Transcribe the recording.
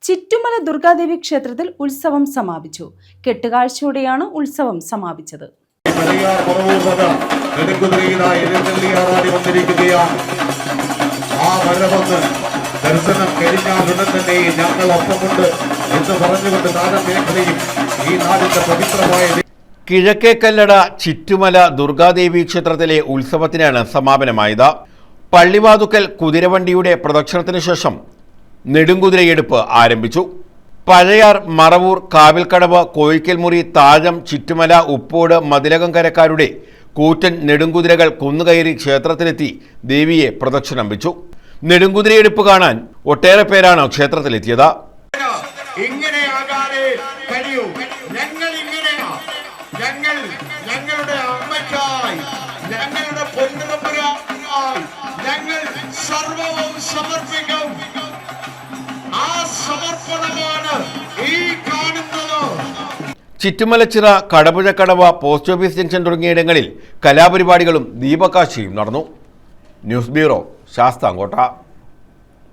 ചിറ്റുമല ദുർഗാദേവി ക്ഷേത്രത്തിൽ ഉത്സവം സമാപിച്ചു. കെട്ടുകാഴ്ചയോടെയാണ് ഉത്സവം സമാപിച്ചത്. ദർശനം കഴിഞ്ഞാലുടൻ തന്നെ ഞങ്ങൾ ഒപ്പമുണ്ട് എന്ന് പറഞ്ഞുകൊണ്ട് താരമേഖലയും ഈ നാടിന്റെ പവിത്രമായ കിഴക്കേക്കല്ലട ചിറ്റുമല ദുർഗാദേവി ക്ഷേത്രത്തിലെ ഉത്സവത്തിനാണ് സമാപനമായത്. പള്ളിവാതുക്കൽ കുതിരവണ്ടിയുടെ പ്രദക്ഷിണത്തിന് ശേഷം നെടുങ്കുതിരയെടുപ്പ് ആരംഭിച്ചു. പഴയാർ, മറവൂർ, കാവിൽക്കടവ്, കോയിക്കൽമുറി, താഴം, ചിറ്റുമല, ഉപ്പോട്, മതിലകംകരക്കാരുടെ കൂറ്റൻ നെടുങ്കുതിരകൾ കുന്നുകയറി ക്ഷേത്രത്തിലെത്തി ദേവിയെ പ്രദക്ഷിണം വെച്ചു. നെടുങ്കുതിരയെടുപ്പ് കാണാൻ ഒട്ടേറെ പേരാണ് ക്ഷേത്രത്തിലെത്തിയത്. ഞങ്ങളുടെ അമ്മയ്ക്കായി, ഞങ്ങളുടെ പൊന്നുതമ്പുരാനായി ഞങ്ങൾ സർവവും സമർപ്പിക്കും. ആ സമർപ്പണമാണ് ഈ കാണുന്നത്. Chittumalachira, Kadapuzhakadavu, post office junction തുടങ്ങിയിടങ്ങളിൽ കലാപരിപാടികളും ദീപകാഴ്ചയും നടന്നു. News bureau, Sasthamkotta.